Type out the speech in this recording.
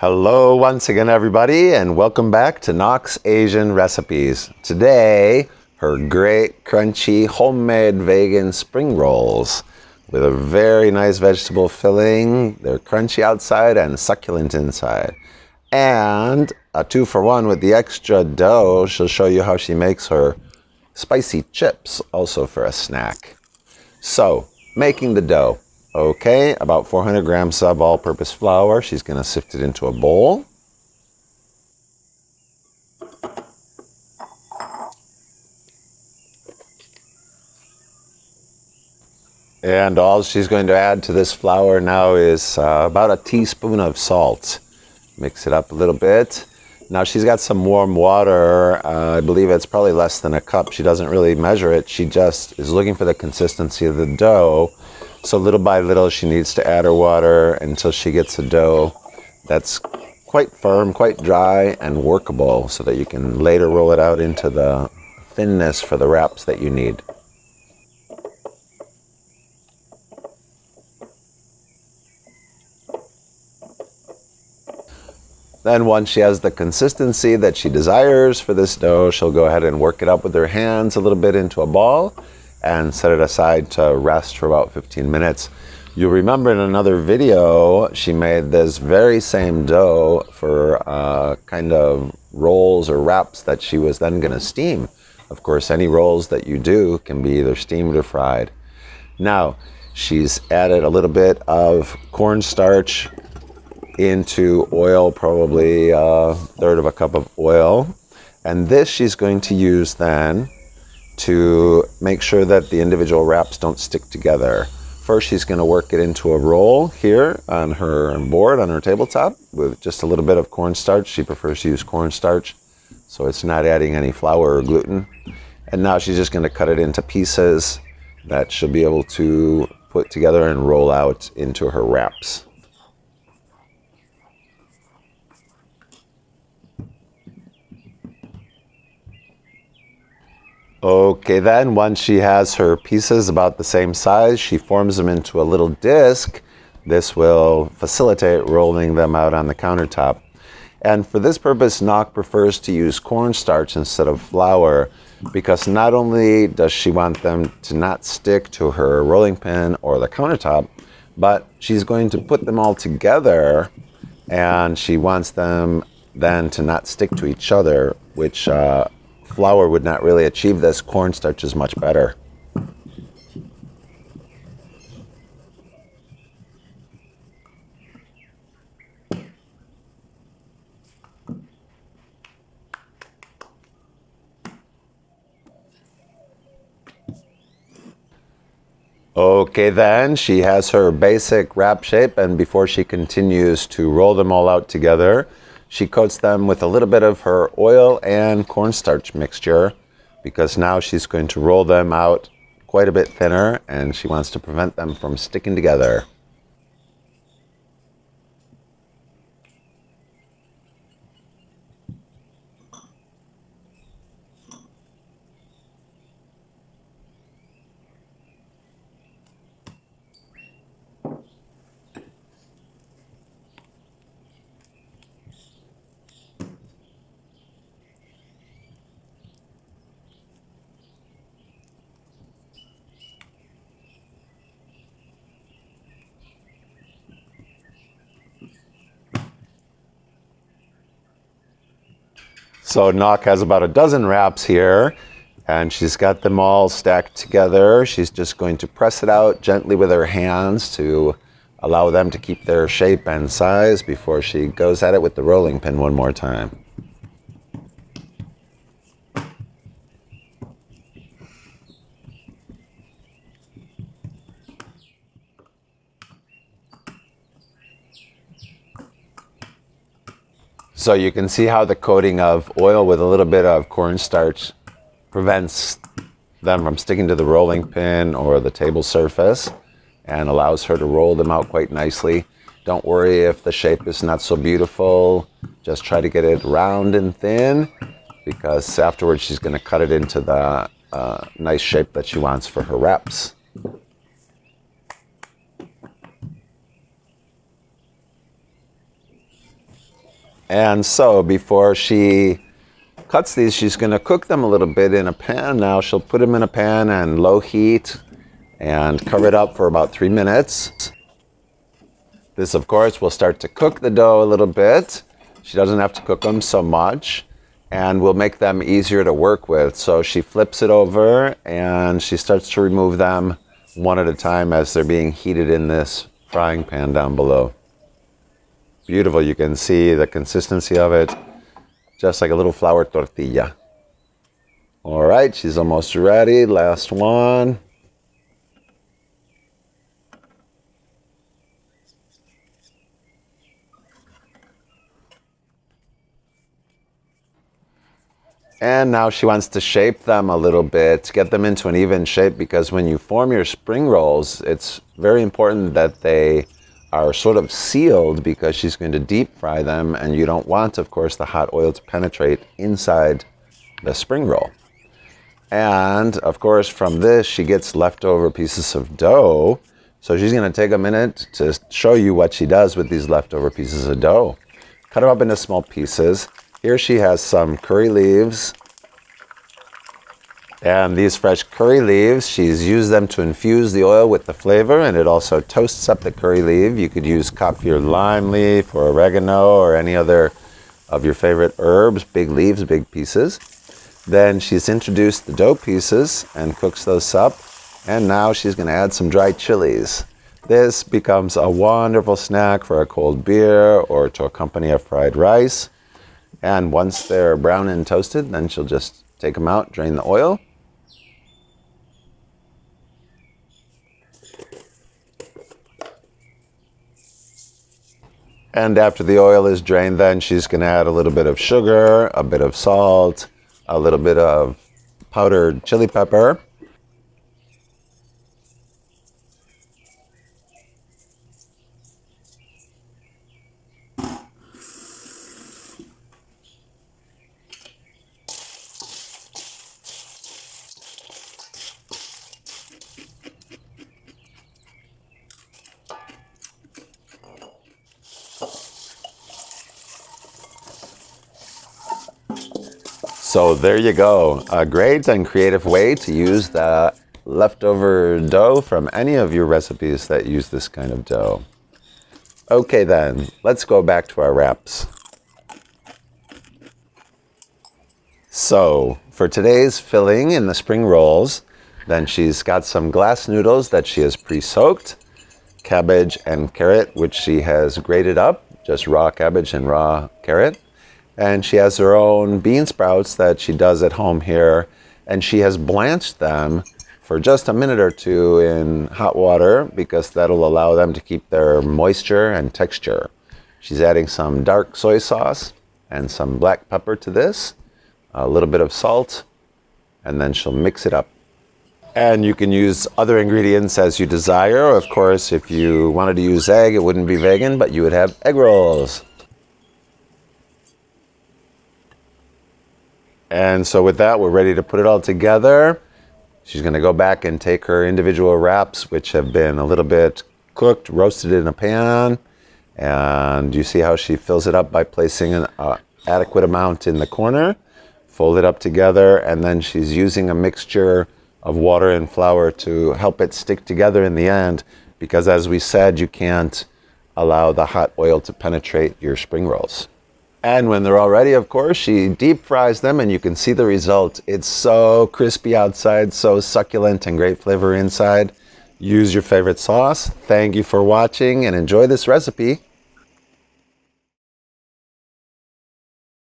Hello once again, everybody, and welcome back to Knox Asian Recipes. Today, her great crunchy homemade vegan spring rolls with a very nice vegetable filling. They're crunchy outside and succulent inside. And a 2-for-1 with the extra dough. She'll show you how she makes her spicy chips also for a snack. So, making the dough. Okay, about 400 grams of all-purpose flour. She's going to sift it into a bowl. And all she's going to add to this flour now is about a teaspoon of salt. Mix it up a little bit. Now she's got some warm water. I believe it's probably less than a cup. She doesn't really measure it. She just is looking for the consistency of the dough. So little by little, she needs to add her water until she gets a dough that's quite firm, quite dry, and workable so that you can later roll it out into the thinness for the wraps that you need. Then once she has the consistency that she desires for this dough, she'll go ahead and work it up with her hands a little bit into a ball and set it aside to rest for about 15 minutes. You'll remember in another video, she made this very same dough for kind of rolls or wraps that she was then going to steam. Of course, any rolls that you do can be either steamed or fried. Now, she's added a little bit of cornstarch into oil, probably a third of a cup of oil. And this she's going to use then to make sure that the individual wraps don't stick together. First, she's going to work it into a roll here on her board, on her tabletop, with just a little bit of cornstarch. She prefers to use cornstarch, so it's not adding any flour or gluten. And now she's just going to cut it into pieces that she'll be able to put together and roll out into her wraps. Okay, then once she has her pieces about the same size, she forms them into a little disc. This will facilitate rolling them out on the countertop. And for this purpose, Nock prefers to use cornstarch instead of flour because not only does she want them to not stick to her rolling pin or the countertop, but she's going to put them all together and she wants them then to not stick to each other, which flour would not really achieve this. Cornstarch is much better. Okay, then she has her basic wrap shape, and before she continues to roll them all out together, she coats them with a little bit of her oil and cornstarch mixture because now she's going to roll them out quite a bit thinner and she wants to prevent them from sticking together. So Nock has about a dozen wraps here and she's got them all stacked together. She's just going to press it out gently with her hands to allow them to keep their shape and size before she goes at it with the rolling pin one more time. So you can see how the coating of oil with a little bit of cornstarch prevents them from sticking to the rolling pin or the table surface and allows her to roll them out quite nicely. Don't worry if the shape is not so beautiful. Just try to get it round and thin because afterwards she's going to cut it into the nice shape that she wants for her wraps. And so before she cuts these, she's going to cook them a little bit in a pan. Now she'll put them in a pan and low heat and cover it up for about 3 minutes. This, of course, will start to cook the dough a little bit. She doesn't have to cook them so much, and will make them easier to work with. So she flips it over and she starts to remove them one at a time as they're being heated in this frying pan down below. Beautiful. You can see the consistency of it, just like a little flour tortilla. All right, she's almost ready. Last one. And now she wants to shape them a little bit, get them into an even shape, because when you form your spring rolls, it's very important that they are sort of sealed, because she's going to deep fry them, and you don't want, of course, the hot oil to penetrate inside the spring roll. And, of course, from this, she gets leftover pieces of dough. So she's going to take a minute to show you what she does with these leftover pieces of dough. Cut them up into small pieces. Here she has some curry leaves. And these fresh curry leaves, she's used them to infuse the oil with the flavor, and it also toasts up the curry leaf. You could use coffee or lime leaf or oregano or any other of your favorite herbs, big leaves, big pieces. Then she's introduced the dough pieces and cooks those up. And now she's going to add some dried chilies. This becomes a wonderful snack for a cold beer or to accompany a fried rice. And once they're brown and toasted, then she'll just take them out, drain the oil. And after the oil is drained, then she's going to add a little bit of sugar, a bit of salt, a little bit of powdered chili pepper. So there you go. A great and creative way to use the leftover dough from any of your recipes that use this kind of dough. Okay then, let's go back to our wraps. So for today's filling in the spring rolls, then she's got some glass noodles that she has pre-soaked, cabbage and carrot, which she has grated up, just raw cabbage and raw carrot. And she has her own bean sprouts that she does at home here, and she has blanched them for just a minute or two in hot water, because that'll allow them to keep their moisture and texture. She's adding some dark soy sauce and some black pepper to this, a little bit of salt, and then she'll mix it up. And you can use other ingredients as you desire. Of course, if you wanted to use egg, it wouldn't be vegan, but you would have egg rolls. And so with that, we're ready to put it all together. She's going to go back and take her individual wraps, which have been a little bit cooked, roasted in a pan. And you see how she fills it up by placing an adequate amount in the corner, fold it up together, and then she's using a mixture of water and flour to help it stick together in the end, because as we said, you can't allow the hot oil to penetrate your spring rolls. And when they're all ready, of course, she deep fries them, and you can see the result. It's so crispy outside, so succulent and great flavor inside. Use your favorite sauce. Thank you for watching and enjoy this recipe.